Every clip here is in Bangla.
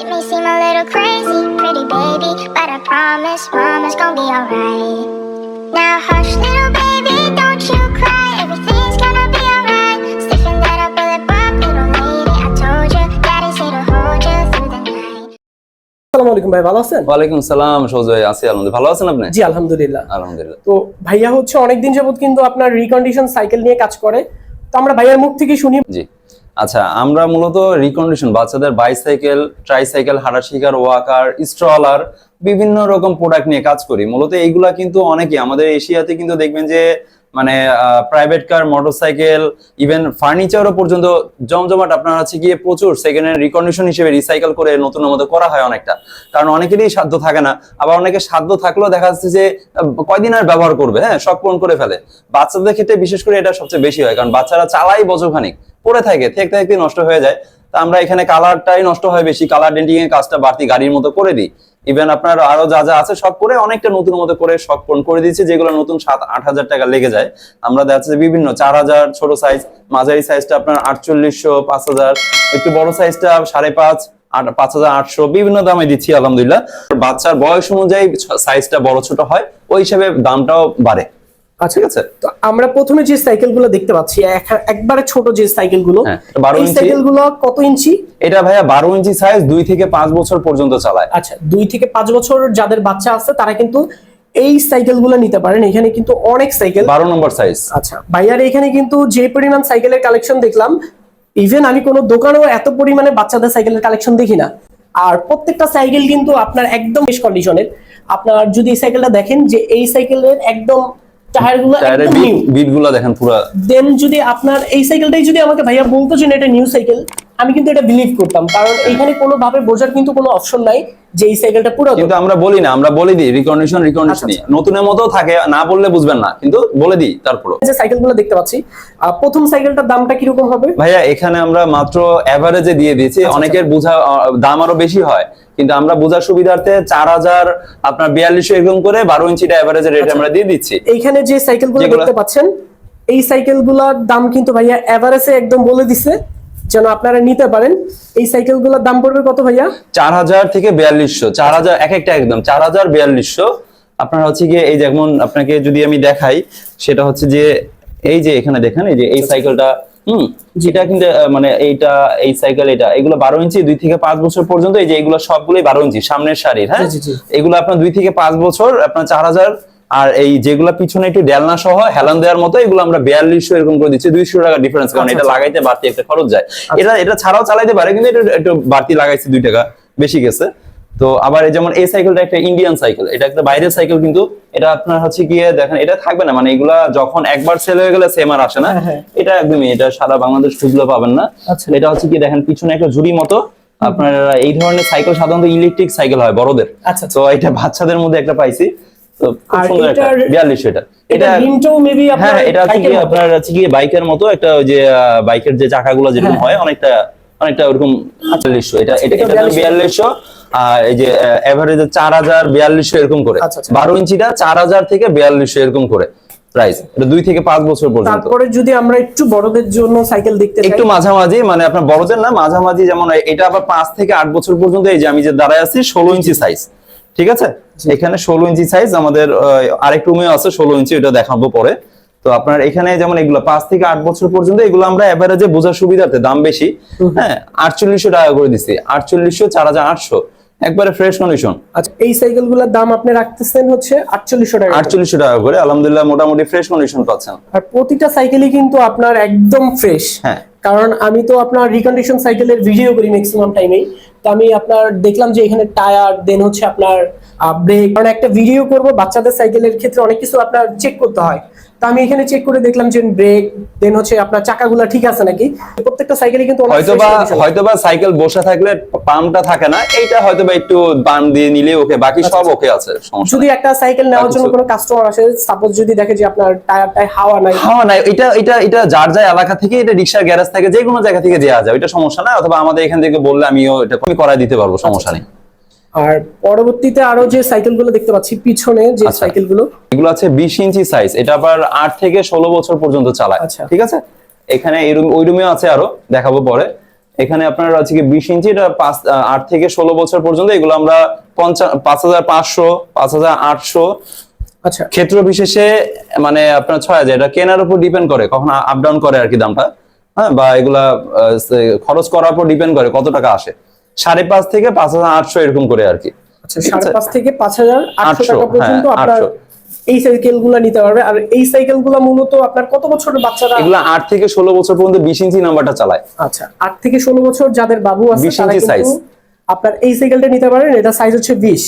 It may seem a little crazy, pretty baby, but I promise mama's gonna be alright. Now hush little baby, don't you cry, everything's gonna be alright. Stiffen that up, bullet bump, little lady, I told you, daddy said to hold you through the night. আসসালামু আলাইকুম ভাই, ভালো আছেন? ওয়ালাইকুম সালাম সৌজ ভাই, আছি আলহামদুলিল্লাহ। ভালো আছেন আপনি? জি আলহামদুলিল্লাহ। আলহামদুলিল্লাহ। তো ভাইয়া হচ্ছে অনেকদিন যাবত কিন্তু আপনার রিকন্ডিশন সাইকেল নিয়ে কাজ করে, তো আমরা ভাইয়ার মুখ থেকে শুনি। জি আচ্ছা, আমরা মূলত রিকন্ডিশন বাচ্চাদের বাইসাইকেল, ট্রাইসাইকেল, হাঁটা শিকার, ওয়াকার, স্ট্রলার বিভিন্ন রকম প্রোডাক্ট নিয়ে কাজ করি। মূলত এইগুলা কিন্তু অনেকে আমাদের এশিয়াতে কিন্তু দেখবেন যে মানে প্রাইভেট কার, মোটরসাইকেল, ইভেন ফার্নিচারও পর্যন্ত জমজমাট আপনার হচ্ছে গিয়ে প্রচুর সেকেন্ড হ্যান্ড রিকন্ডিশন হিসেবে রিসাইকেল করে নতুনের মধ্যে করা হয় অনেকটা। কারণ অনেকেরই সাধ্য থাকে না, আবার অনেকে সাধ্য থাকলেও দেখা যাচ্ছে যে কয়দিন আর ব্যবহার করবে, হ্যাঁ শখ পূরণ করে ফেলে। বাচ্চাদের ক্ষেত্রে বিশেষ করে এটা সবচেয়ে বেশি হয়, কারণ বাচ্চারা চালাই বছরখানিক পড়ে থাকে, থাকতে থাকতে নষ্ট হয়ে যায়। তা আমরা এখানে কালারটাই নষ্ট হয় বেশি, কালার ডেন্টিং এর কাজটা বাড়তি গাড়ির মতো করে দিই। ইভেন আপনার আরো যা যা আছে সব করে অনেকটা নতুন মতো করে শখ পূরণ করে দিচ্ছি, যেগুলো নতুন 7-8 হাজার টাকা লেগে যায়। আমরা দেখা যাচ্ছে বিভিন্ন 4000 ছোট সাইজ, মাঝারি সাইজটা আপনার 4800, 5000, একটু বড় সাইজটা 5.5, 5800 বিভিন্ন দামে দিচ্ছি আলহামদুলিল্লাহ। বাচ্চার বয়স অনুযায়ী সাইজটা বড় ছোট হয়, ওই হিসাবে দামটাও বাড়ে। আচ্ছা ঠিক আছে, তো আমরা প্রথমে যে সাইকেলগুলো দেখতে পাচ্ছি একবারে ছোট যে সাইকেলগুলো, 12 এই ইঞ্চি। সাইকেলগুলো কত ইঞ্চি? এটা ভাইয়া 12 ইঞ্চি সাইজ, 2 থেকে 5 বছর পর্যন্ত চালায়। আচ্ছা, 2 থেকে 5 বছর যাদের বাচ্চা আছে তারা কিন্তু এই সাইকেলগুলো নিতে পারেন। এখানে কিন্তু অনেক সাইকেল, 12 নম্বর সাইজ। আচ্ছা ভাইয়ার এখানে কিন্তু যে পরিমাণ সাইকেলের কালেকশন দেখলাম, ইভেন আমি কোনো দোকানেও এত পরিমাণে বাচ্চাদের সাইকেলের কালেকশন দেখি না। আর প্রত্যেকটা সাইকেল কিন্তু আপনার একদম বেশ কন্ডিশনের। আপনার যদি এই সাইকেলটা দেখেন, যে এই সাইকেলের একদম টায়ারগুলো একদম নিউ, বিটগুলো দেখেন পুরো। দেন যদি আপনার এই সাইকেলটাই যদি আমাকে ভাইয়া বলতো যে এটা নিউ সাইকেল, আমি কিন্তু এটা বিলিভ করতাম, কারণ এইখানে কোনো ভাবে বোঝার কিন্তু কোনো অপশন নাই যে এই সাইকেলটা পুরো। কিন্তু আমরা বলি না, আমরা বলে দিই রিকন্ডিশনই নতুনের মতো থাকে, না বললে বুঝবেন না, কিন্তু বলে দিই। তারপরে যে সাইকেলগুলো দেখতে পাচ্ছি, প্রথম সাইকেলটার দামটা কি রকম হবে ভাইয়া? এখানে আমরা মাত্র এভারেজে দিয়ে দিয়েছি। অনেকের বোঝা দাম আরো বেশি হয়, কিন্তু আমরা বোঝার সুবিধার্থে 4000 আপনার 4200 এরকম করে 12 ইঞ্চিটা এভারেজে রেট আমরা দিয়ে দিচ্ছি। এইখানে যে সাইকেলগুলো দেখতে পাচ্ছেন, এই সাইকেলগুলোর দাম কিন্তু ভাইয়া এভারেজে একদম বলে দিছে যেন আপনারা নিতে পারেন। এই সাইকেলগুলোর দাম পড়বে কত ভাইয়া? 4000 থেকে 4200, 4000 এক একটা একদম 4000, 4200। আপনার হচ্ছে গিয়ে এই যেমন আপনাকে যদি আমি দেখাই, সেটা হচ্ছে যে এই যে এখানে দেখেন, এই যে এই সাইকেলটা, যেটা কিন্তু মানে এইটা, এই সাইকেল, এটা এগুলো 12 ইঞ্চি, 2 থেকে 5 বছর পর্যন্ত। এই যে এগুলো সবগুলোই 12 ইঞ্চি সামনের সারির, হ্যাঁ এগুলো আপনার 2 থেকে 5 বছর আপনার 4000। আর এই যেগুলো পিছনে একটু ডেলনা সহ হেলান দেওয়ার মতো, এগুলো আমরা 4200 এরকম করে দিচ্ছি। 200 টাকা ডিফারেন্স, কারণ এটা লাগাইতে বাড়তি একটা খরচ যায়। এটা ছাড়াও চালাইতে পারে, কিন্তু এটা একটু বাড়তি লাগাইছি, 2 টাকা বেশি গেছে। তো আবার যেমন এই সাইকেলটা একটা ইন্ডিয়ান সাইকেল, এটা একটা বাইরের সাইকেল, কিন্তু এটা আপনার হচ্ছে গিয়ে দেখেন এটা থাকবে না, মানে এগুলা যখন একবার সেল হয়ে গেলে সেম আর আসে না। এটা একদমই, এটা সারা বাংলাদেশ খুঁজলেও পাবেন না। এটা হচ্ছে কি দেখেন পিছনে একটা ঝুড়ি মতো। আপনার এই ধরনের সাইকেল সাধারণত ইলেকট্রিক সাইকেল হয় বড়দের, তো এটা বাচ্চাদের মধ্যে একটা পাইছি। তো খুব সুন্দর একটা 4200। এটা রিমটাও মেবি আপনার, হ্যাঁ এটা হচ্ছে কি আপনার হচ্ছে কি বাইকের মতো একটা, ওই যে বাইকের যে চাকাগুলো যেরকম হয় অনেকটা ওরকম 4200। এটা 4200। আর এই যে এভারেজে 4000, 4200 এরকম করে। 12 ইঞ্চিটা 4000 থেকে 4200 এরকম করে প্রাইস। এটা 2 থেকে 5 বছর পর্যন্ত। তারপরে যদি আমরা একটু বড়দের জন্য সাইকেল দেখতে চাই, একটু মাঝামাঝি, মানে আপনার বড়দের না, মাঝামাঝি, যেমন এটা আবার 5 থেকে 8 বছর পর্যন্ত। এই যে আমি যে দাঁড়ায় আছি 16 ইঞ্চি সাইজ, ঠিক আছে? এখানে 16 ইঞ্চি সাইজ, আমাদের আরেক রুমেও আছে 16 ইঞ্চি, এটা দেখাবো পরে। তো আপনার এখানে যেমন এগুলো 5 থেকে 8 বছর পর্যন্ত, এগুলো আমরা এভারেজে বোঝার সুবিধার্থে দাম বেশি, হ্যাঁ 4800 টাকা করে দিচ্ছি। 4800, 4800 একবারে ফ্রেশ কন্ডিশন। আচ্ছা, এই সাইকেলগুলোর দাম আপনি রাখতেছেন হচ্ছে 4800 টাকা। 4800 টাকা করে আলহামদুলিল্লাহ, মোটামুটি ফ্রেশ কন্ডিশন পাচ্ছেন। আর প্রতিটা সাইকেলই কিন্তু আপনার একদম ফ্রেশ, হ্যাঁ। কারণ আমি তো আপনার রিকন্ডিশন সাইকেলের ভিডিও করি ম্যাক্সিমাম টাইমেই, তো আমি আপনার দেখলাম যে এখানে টায়ার, দেন হচ্ছে আপনার ব্রেক, কারণ একটা ভিডিও করব বাচ্চাদের সাইকেলের ক্ষেত্রে অনেক কিছু আপনার চেক করতে হয়। তো আমি এখানে চেক করে দেখলাম যে ব্রেক, দেন হচ্ছে আপনার চাকাগুলো ঠিক আছে নাকি। প্রত্যেকটা সাইকেলে কিন্তু হয়তোবা সাইকেল বসে থাকলে পাম্পটা থাকে না, এইটা হয়তোবা একটু বাম দিয়ে নিলে ওকে, বাকি সব ওকে আছে। যদি একটা সাইকেল নেওয়ার জন্য কোনো কাস্টমার আসে, সাপোজ যদি দেখে যে আপনার টায়ারটায় হাওয়া নাই, এটা যার যায় এলাকা থেকে, এটা রিকশার গ্যারেজ থেকে যে কোনো জায়গা থেকে দেওয়া যায়, এটা সমস্যা না। অথবা আমাদের এখান থেকে বললে আমিও এটা করাই দিতে পারবো, সমস্যা নেই। আর পরবর্তীতে আরো যে সাইকেলগুলো দেখতে পাচ্ছি পিছনে, যে সাইকেলগুলো, এগুলো আছে 20 ইঞ্চি সাইজ। এটা আবার 8 থেকে 16 বছর পর্যন্ত চালায়, ঠিক আছে? এখানে ওই রুমেও আছে, আরো দেখাবো পরে। এখানে আপনার হচ্ছে কি 20 ইঞ্চি, এটা 8 থেকে 16 বছর পর্যন্ত এগুলো আমরা 5500, 5800 আচ্ছা ক্ষেত্র বিশেষে মানে আপনার 6000, এটা কেনার উপর ডিপেন্ড করে, কখন আপ ডাউন করে আর কি দামটা, হ্যাঁ, বা এগুলা খরচ করার উপর ডিপেন্ড করে কত টাকা আসে, 5.5 থেকে 5800 এরকম করে আর কি। আচ্ছা 5.5 থেকে 5800 টাকা পর্যন্ত হ্যাঁ, আপনার 800 এই সাইকেলগুলো নিতে পারবে। আর এই সাইকেলগুলো মূলত আপনার কত বছরের বাচ্চারা? এগুলা 8 থেকে 16 বছর পর্যন্ত 20 ইঞ্চি নাম্বারটা চালায়। আচ্ছা 8 থেকে 16 বছর যাদের বাবু আছে 20 তারা ইঞ্চি কিন্তু সাইজ। আপনার এই সাইকেলটা নিতে পারেন। এটা সাইজ হচ্ছে 20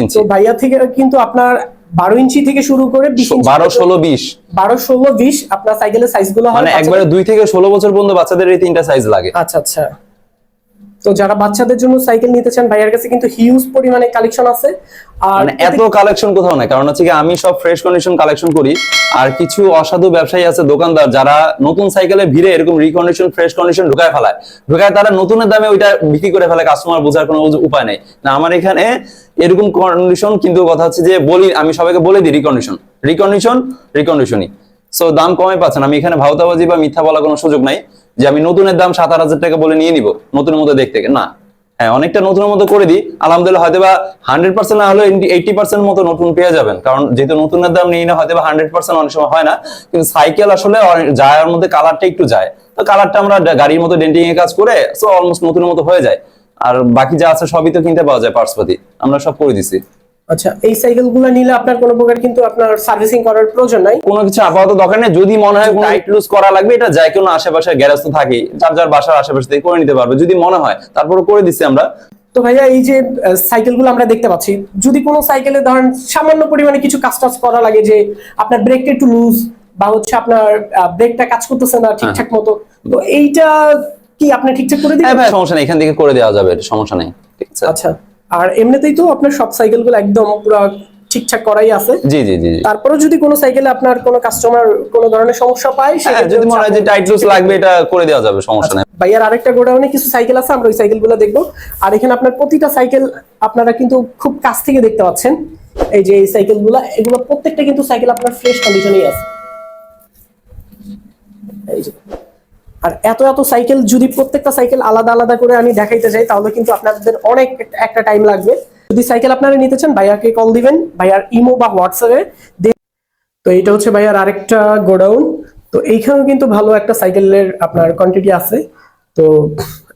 ইঞ্চি। তো ভাইয়া থেকে কিন্তু আপনার 12 ইঞ্চি থেকে শুরু করে 20 ইঞ্চি 12, 16, 20 12, 16, 20 আপনার সাইকেলের সাইজগুলো হয় মানে একবারে 2 থেকে 16 বছর পর্যন্ত বাচ্চাদের এই তিনটা সাইজ লাগে। আচ্ছা আচ্ছা। তো যারা বাচ্চাদের জন্য সাইকেল নিতে চান ভাইয়ার কাছে কিন্তু হিউজ পরিমাণে কালেকশন আছে। আর মানে এত কালেকশন কোথাও নাই, কারণ হচ্ছে কি আমি সব ফ্রেশ কন্ডিশন কালেকশন করি, আর কিছু অসাধু ব্যবসায়ী আছে দোকানদার যারা নতুন সাইকেলে ভিড়ে এরকম রিকন্ডিশন ফ্রেশ কন্ডিশন ঢুকায় তারা নতুনের দামে ওইটা বিক্রি করে ফেলে, কাস্টমার বোঝার কোনো উপায় নেই। না আমার এখানে এরকম কন্ডিশন, কিন্তু কথা হচ্ছে যে আমি সবাইকে বলে দিই রিকন্ডিশনই। সো দাম কমে পাচ্ছেন, আমি এখানে ভাওতাবাজি বা মিথ্যা বলা কোনো সুযোগ নাই যে আমি নতুনের দাম 7,000 টাকা বলে নিয়ে নিব নতুনের মতো দেখতে, না। হ্যাঁ, অনেকটা নতুনের মতো করে দিই, আলহামদুলিল্লাহ হয়তো বা 100% না হলেও 80% মতো নতুন পেয়ে যাবেন, কারণ যেহেতু নতুনের দাম নিয়ে না হয়তো বা 100% অনেক সময় হয় না, কিন্তু সাইকেল আসলে যায় ওর মধ্যে কালারটা একটু যায়, তো কালারটা আমরা গাড়ির মতো ডেন্টিং এর কাজ করে সো অলমোস্ট নতুনের মতো হয়ে যায়। আর বাকি যা আছে সবই তো কিনতে পাওয়া যায় পার্টসপাতি, আমরা সব করে দিছি। আচ্ছা এই সাইকেলগুলো নিলে আপনার কোনো প্রকার কিন্তু আপনার সার্ভিসিং করার প্রয়োজন নাই, কোনো কিছু আপাতত দরকার নেই। যদি মনে হয় কোনো টাইট লুজ করা লাগবে, এটা যায় কোনো আশেপাশে গ্যারেজ তো থাকি, যার বাসার আশেপাশে থেকে করে নিতে পারবে যদি মনে হয়, তারপরে করে দিচ্ছি আমরা। তো ভাইয়া এই যে সাইকেলগুলো আমরা দেখতে পাচ্ছি, যদি কোনো সাইকেলে ধরেন সামান্য পরিমাণে কিছু কাজ টাজ করা লাগে, যে আপনার ব্রেকটা একটু লুজ বা হচ্ছে আপনার ব্রেকটা কাজ করতেছে না ঠিকঠাক মতো, তো এইটা কি আপনি ঠিকঠাক করে দিবেন? হ্যাঁ ভাই, সমস্যা নেই, এখান থেকে করে দেওয়া যাবে, সমস্যা নেই, ঠিক আছে। আচ্ছা আর এমনিতেই তো আপনার সব সাইকেলগুলো একদম পুরো ঠিকঠাক করাই আছে। জি জি জি। তারপরে যদি কোনো সাইকেলে আপনার কোনো কাস্টমার কোনো ধরনের সমস্যা পায়, যদি মনে হয় যে টাইট লুজ লাগবে, এটা করে দেওয়া যাবে, সমস্যা নেই। ভাইয়ার আরেকটা গোডাউনে কিছু সাইকেল আছে, আমরা ওই সাইকেলগুলো দেখবো। আর এখানে আপনার প্রতিটা সাইকেল আপনারা কিন্তু খুব কাছ থেকে দেখতে পাচ্ছেন। এই যে এই সাইকেলগুলো, এগুলো প্রত্যেকটা কিন্তু সাইকেল আপনার ফ্রেশ কন্ডিশনেই আছে। এই যে আর এত এত সাইকেল যদি প্রত্যেকটা সাইকেল আলাদা আলাদা করে আমি দেখাইতে যাই, তাহলে কিন্তু আপনাদের অনেক একটা টাইম লাগবে। যদি সাইকেল আপনারা নিতে চান ভাইয়াকে কল দিবেন, ভাইয়ার ইমো বা হোয়াটসঅ্যাপে। তো এইটা হচ্ছে ভাইয়ার আরেকটা গোডাউন। তো এইখানেও কিন্তু ভালো একটা সাইকেলের আপনার কোয়ান্টিটি আছে। তো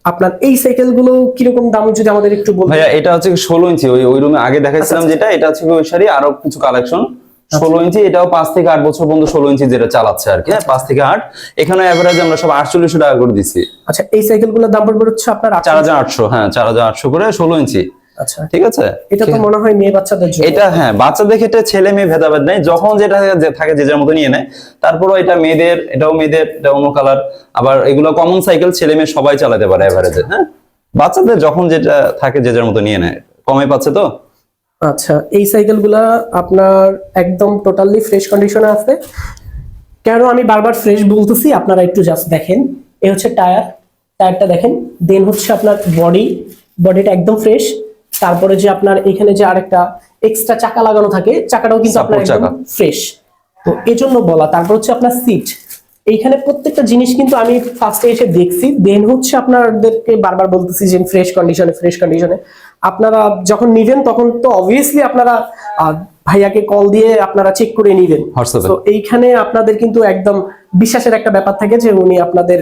আপনার এই সাইকেলগুলো কিরকম দাম যদি আমাদের একটু বলতেন? ভাইয়া এটা হচ্ছে 16 ইঞ্চি, ওই রুমে আগে দেখাইছিলাম যেটা, এটা হচ্ছে ওই শাড়ি আরো কিছু কালেকশন 16 ইঞ্চি, এটাও 5 থেকে 8 বছর পর্যন্ত 16 ইঞ্চি যেটা চালাচ্ছে আর কি, 5 থেকে 8। এখানে এভারেজ আমরা সব 4800 টাকা করে দিছি। আচ্ছা এই সাইকেলগুলোর দাম পড়বে হচ্ছে আপনার 4800, হ্যাঁ 4800 করে 16 ইঞ্চি। আচ্ছা ঠিক আছে, এটা তো মনে হয় মেয়ে বাচ্চাদের জন্য। এটা হ্যাঁ বাচ্চাদের ক্ষেত্রে ছেলে মেয়ে ভেদাভেদ নাই, যখন যেটা থাকে যে যার মতো নিয়ে নেয়। তারপরও এটা মেয়েদের, এটাও মেয়েদের, এটা অন্য কালার। আবার এগুলো কমন সাইকেল, ছেলে মেয়ে সবাই চালাতে পারে এভারেজে। হ্যাঁ, বাচ্চাদের যখন যেটা থাকে যে যার মতো নিয়ে নেয়, কমে পাচ্ছে তো। আচ্ছা এই সাইকেলগুলা আপনার একদম টোটালি ফ্রেশ কন্ডিশনে আছে। কেন আমি বারবার ফ্রেশ বলতেছি, আপনারা একটু জাস্ট দেখেন। এই হচ্ছে টায়ারটা দেখেন, দেন হচ্ছে আপনার বডিটা একদম ফ্রেশ। তারপরে যে আপনার এখানে যে আরেকটা এক্সট্রা চাকা লাগানো থাকে, চাকাটাও কিন্তু আপনার একদম ফ্রেশ। তো এই জন্য বলা। তারপর হচ্ছে আপনার সিট, এইখানে প্রত্যেকটা জিনিস কিন্তু আমি ফার্স্টে এসে দেখছি, দেন হচ্ছে আপনাদেরকে বারবার বলতেছি যে ফ্রেশ কন্ডিশনে। আপনারা যখন নিবেন তখন তো অবভিয়াসলি আপনারা ভাইয়াকে কল দিয়ে আপনারা চেক করে নিবেন। তো এইখানে আপনাদের কিন্তু একদম বিশ্বাসের একটা ব্যাপার থাকে যে উনি আপনাদের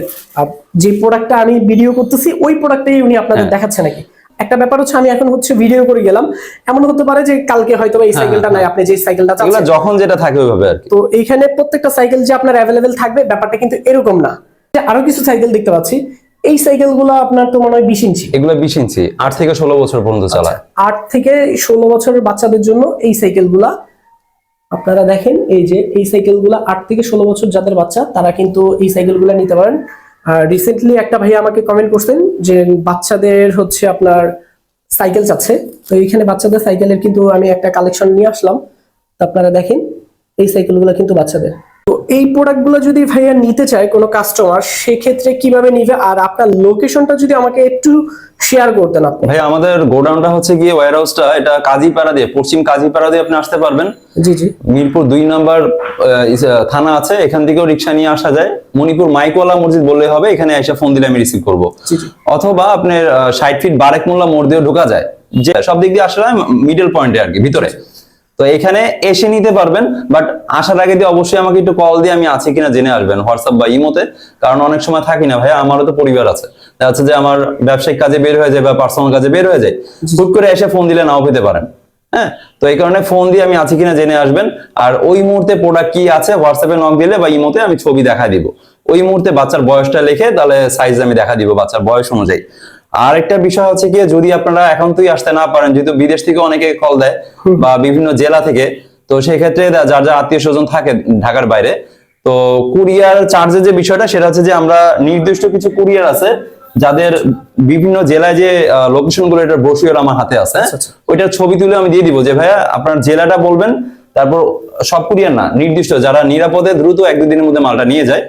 যে প্রোডাক্টটা আমি ভিডিও করতেছি ওই প্রোডাক্টটাই উনি আপনাদের দেখাচ্ছে নাকি। একটা ব্যাপার হচ্ছে আমি এখন হচ্ছে ভিডিও করে গেলাম, এমন হতে পারে যে কালকে হয়তো এই সাইকেলটা নাই, আপনি যে সাইকেলটা চাচ্ছেন যখন যেটা থাকে ওইভাবে আর কি। তো এইখানে প্রত্যেকটা সাইকেল যে আপনার অ্যাভেলেবেল থাকবে ব্যাপারটা কিন্তু এরকম না। আরো কিছু সাইকেল দেখতে পাচ্ছি, এই সাইকেলগুলো আপনার তো মনে হয় 20 ইঞ্চি। এগুলো 20 ইঞ্চি, 8 থেকে 16 বছর পর্যন্ত চালায়। 8 থেকে 16 বছরের বাচ্চাদের জন্য এই সাইকেলগুলা আপনারা দেখেন। এই যে এই সাইকেলগুলা 8 থেকে 16 বছর যাদের বাচ্চা, তারা কিন্তু এই সাইকেলগুলা নিতে পারেন। আর রিসেন্টলি একটা ভাই আমাকে কমেন্ট করছেন যে বাচ্চাদের হচ্ছে আপনার সাইকেল চাচ্ছে। তো এইখানে বাচ্চাদের সাইকেলের কিন্তু আমি একটা কালেকশন নিয়ে আসলাম। তো আপনারা দেখেন এই সাইকেলগুলো কিন্তু বাচ্চাদের। তো এই প্রোডাক্টগুলো যদি ভাইয়া নিতে চায় কোনো কাস্টমার, সেক্ষেত্রে কিভাবে নিবে, আর আপনার লোকেশনটা যদি আমাকে একটু শেয়ার করতেন আপনি। ভাই আমাদের গোডাউনটা হচ্ছে গিয়ে ওয়্যারহাউসটা এটা কাজীপাড়া দিয়ে, পশ্চিম কাজীপাড়া দিয়ে আপনি আসতে পারবেন। জি জি। মিরপুর 2 নম্বর থানা আছে, এখান থেকেও রিক্সা নিয়ে আসা যায়। মণিপুর মাইকওয়ালা মসজিদ বললেই হবে, এখানে এসে ফোন দিলে আমি রিসিভ করবো। জি জি। অথবা আপনার 60 ফিট বারেক মোল্লা মোড় দিয়েও ঢোকা যায়, যে সব দিক দিয়ে আসলে মিডল পয়েন্টে আর কি, ভিতরে। তো এখানে এসে নিতে পারবেন, বাট আসার আগে দিয়ে অবশ্যই আমাকে একটু কল দিয়ে আমি আছি কিনা জেনে আসবেন, হোয়াটসঅ্যাপ বা ইমোতে। কারণ অনেক সময় থাকি না ভাই, আমারও তো পরিবার আছে, দেখা যাচ্ছে যে আমার ব্যবসায়িক কাজে বের হয়ে যায় বা পার্সোনাল কাজে বের হয়ে যায়, হুট করে এসে ফোন দিলে নাও পেতে পারেন। হ্যাঁ, তো এই কারণে ফোন দিয়ে আমি আছি কিনা জেনে আসবেন। আর ওই মুহূর্তে প্রোডাক্ট কি আছে হোয়াটসঅ্যাপে নক দিলে বা ইমোতে আমি ছবি দেখা দিব। ওই মুহূর্তে বাচ্চার বয়সটা লিখে তাহলে সাইজ আমি দেখা দিব বাচ্চার বয়স অনুযায়ী। আর একটা বিষয় হচ্ছে কি, যদি আপনারা এখন তুই আসতে না পারেন, যেহেতু বিদেশ থেকে অনেকে কল দেয় বা বিভিন্ন জেলা থেকে, তো সেই ক্ষেত্রে যার যার আত্মীয় স্বজন থাকে ঢাকার বাইরে, তো কুরিয়ার চার্জের যে বিষয়টা সেটা হচ্ছে যে আমরা নির্দিষ্ট কিছু কুরিয়ার আছে যাদের বিভিন্ন জেলায় যে লোকেশন গুলো, এটার ব্রোশিওর আমার হাতে আছে, ওইটার ছবি তুলে আমি দিয়ে দিব যে ভাইয়া আপনার জেলাটা বলবেন। তারপর সব কুরিয়ার না, নির্দিষ্ট যারা নিরাপদে দ্রুত 1-2 দিনের মধ্যে মালটা নিয়ে যায়,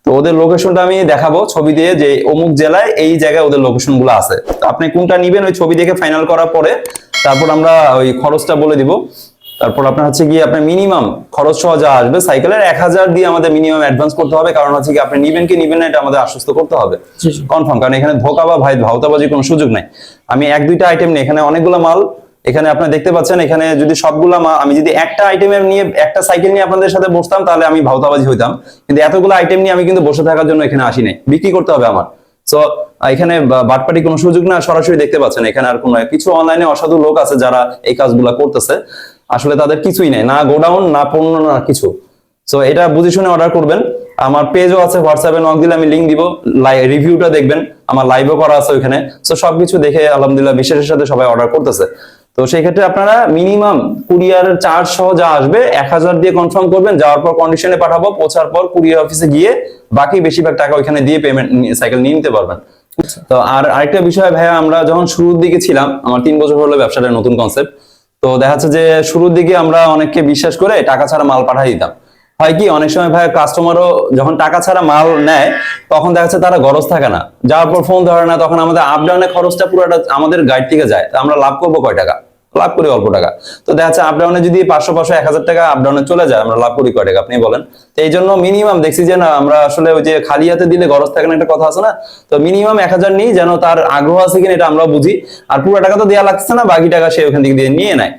তো ওদের লোকেশনটা আমি দেখাবো ছবি দিয়ে, যে অমুক জেলায় এই জায়গায় ওদের লোকেশন গুলো আছে। তো আপনি কোনটা নিবেন ওই ছবি দেখে ফাইনাল করার পরে তারপর আমরা ওই খরচটা বলে দিব। তারপর আপনার হচ্ছে কি আপনার মিনিমাম খরচ সহ যা আসবে সাইকেলের 1000 দিয়ে আমাদের মিনিমাম অ্যাডভান্স করতে হবে। কারণ হচ্ছে কি আপনি নিবেন কি নিবেন না এটা আমাদের আশ্বস্ত করতে হবে কনফার্ম, কারণ এখানে ধোকা বা ভাওতাবাজির কোনো সুযোগ নাই। আমি 1-2টা আইটেম নেই, এখানে অনেকগুলো মাল এখানে আপনারা দেখতে পাচ্ছেন। এখানে যদি সবগুলা আমি যদি একটা আইটেমের নিয়ে একটা সাইকেল নিয়ে আপনাদের সাথে বসতাম তাহলে আমি ভাওতাবাজি হইতাম, কিন্তু এতগুলো আইটেম নিয়ে আমি কিন্তু বসে থাকার জন্য এখানে আসি নাই, বিক্রি করতে হবে আমার। সো এখানে বাটপাটি কোনো সুযোগ না, সরাসরি দেখতে পাচ্ছেন এখানে আর কোনো কিছু অনলাইনে অসাধু লোক আছে যারা এই কাজগুলা করতেছে, আসলে তাদের কিছুই নেই, না গোডাউন না পণ্য না কিছু। সো এটা বুঝে শুনে অর্ডার করবেন। আমার পেজও আছে, হোয়াটসঅ্যাপে নক দিলে আমি লিংক দিব, রিভিউটা দেখবেন, আমার লাইভও করা আছে ওইখানে। সো সবকিছু দেখে আলহামদুলিল্লাহ বিশ্বাসের সাথে সবাই অর্ডার করতেছে। তো সেই ক্ষেত্রে আপনারা মিনিমাম কুরিয়ার চার্জ সহ যা আসবে 1000 দিয়ে কনফার্ম করবেন, যাওয়ার পর কন্ডিশনে পাঠাবো, পৌঁছার পর কুরিয়ার অফিসে গিয়ে বাকি বেশিরভাগ টাকা ওইখানে দিয়ে পেমেন্ট সাইকেল নিয়ে নিতে পারবেন। তো আর আরেকটা বিষয় ভাইয়া, আমরা যখন শুরুর দিকে ছিলাম, আমার 3 বছর হলো ব্যবসাটা নতুন কনসেপ্ট, তো দেখা যাচ্ছে যে শুরুর দিকে আমরা অনেককে বিশ্বাস করে টাকা ছাড়া মাল পাঠিয়ে দিতাম। হয় কি অনেক সময় ভাই কাস্টমারও যখন টাকা ছাড়া মাল নেয় তখন দেখা যাচ্ছে তারা গরজ থাকে না, যাওয়ার পর ফোন ধরে না, তখন আমাদের আপ ডাউনের খরচটা পুরোটা আমাদের গাইড থেকে যায়। আমরা লাভ করবো কয় টাকা? লাভ করি অল্প টাকা। তো দেখা যাচ্ছে আপ ডাউনে যদি 500-1000 টাকা আপ ডাউনে চলে যায়, আমরা লাভ করি কয় টাকা আপনি বলেন? তো এই জন্য মিনিমাম দেখছি যে না, আমরা আসলে ওই যে খালি হাতে দিলে গরজ থাকে না একটা কথা আছে না, তো মিনিমাম 1000 নিই, যেন তার আগ্রহ আছে কিনা এটা আমরা বুঝি। আর পুরো টাকা তো দেওয়া লাগছে না, বাকি টাকা সে ওখান থেকে দিয়ে নিয়ে নেয়।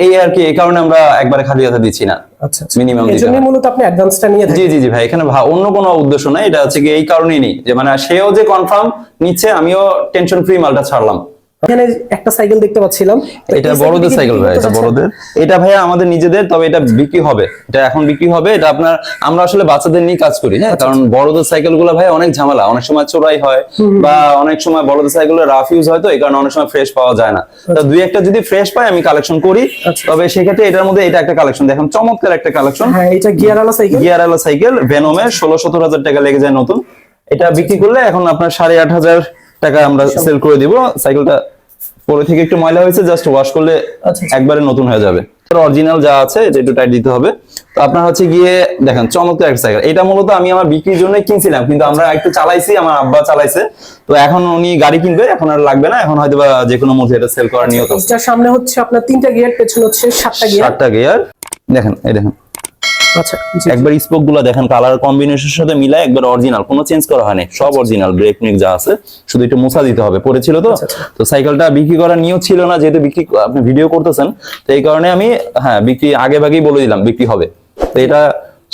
এই আর কি, এই কারণে আমরা একবারে খালি হাতে দিচ্ছি না। আচ্ছা, মিনিমাম এজন্য মূলত আপনি অ্যাডভান্সটা নিয়ে থাকেন। জি ভাই, এখানে অন্য কোনো উদ্দেশ্য নাই, এটা হচ্ছে কি এই কারণেই নেই যে মানে সেও যে কনফার্ম নিচ্ছে, আমিও টেনশন ফ্রি মালটা ছাড়লাম। এখানে একটা সাইকেল দেখতে পাচ্ছিলাম, এটা বড়দের সাইকেল ভাই, এটা বড়দের, এটা ভাই আমাদের নিজেদের, তবে এটা বিক্রি হবে, এটা এখন বিক্রি হবে। এটা আপনার আমরা আসলে বাচ্চাদের নিয়ে কাজ করি, হ্যাঁ, কারণ বড়দের সাইকেল গুলো ভাই অনেক ঝামেলা, অনেক সময় চোরাই হয় বা অনেক সময় বড়দের সাইকেলের রাফ ইউজ হয়, তো এই কারণে অনেক সময় ফ্রেশ পাওয়া যায় না। তো 2-1টা যদি ফ্রেশ পাই আমি কালেকশন করি, তবে সেক্ষেত্রে এটার মধ্যে এটা একটা কালেকশন দেখেন, চমৎকার একটা কালেকশন। হ্যাঁ, এটা গিয়ারওয়ালা সাইকেল ভেনমের 16-17 হাজার টাকা লেগে যায় নতুন। এটা বিক্রি করলে এখন আপনার 8,500 টাকা আমরা সেল করে দিব। সাইকেলটা পরে থেকে একটু ময়লা হয়েছে, জাস্ট ওয়াশ করলে একবারে নতুন হয়ে যাবে। অরিজিনাল যা আছে এটা একটু টাইট দিতে হবে। তো আপনার হচ্ছে গিয়ে দেখেন চমৎকার একটা সাইকেল। এটা মূলত আমি আমার বিক্রির জন্য কিনছিলাম, কিন্তু আমরা একটু চালাইছি, আমার আব্বা চালাইছে, তো এখন উনি গাড়ি কিনবে, এখন আর লাগবে না, এখন হয়তো বা যে কোনো মুহূর্তে এটা সেল করার নিয়ত আছে। এটার সামনে হচ্ছে আপনার 3টা গিয়ার, পেছনে হচ্ছে 7টা গিয়ার। দেখেন, এই দেখেন, আচ্ছা, একবার স্পোক গুলা দেখেন, কালার কম্বিনেশনের সাথে মিলায় একবার অরিজিনাল, কোনো চেঞ্জ করা হয়নি, সব অরিজিনাল। ব্রেক নিক যা আছে শুধু একটু মোছা দিতে হবে, পড়েছিল তো। তো সাইকেলটা বিক্রি করার নিয়ত ছিল না, যেহেতু বিক্রি আপনি ভিডিও করতেছেন, তো এই কারণে আমি বিক্রি আগে ভাগেই বলে দিলাম বিক্রি হবে। তো এটা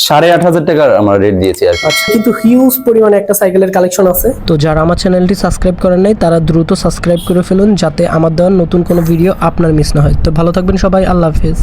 8,500 টাকার আমরা রেট দিয়েছি আর কি। কিন্তু হিউজ পরিমাণে একটা সাইকেলের কালেকশন আছে। তো যারা আমার চ্যানেলটি সাবস্ক্রাইব করেন নাই তারা দ্রুত সাবস্ক্রাইব করে ফেলুন, যাতে আমার দেওয়ার নতুন কোনো ভিডিও আপনার মিস না হয়। তো ভালো থাকবেন সবাই, আল্লাহ হাফেজ।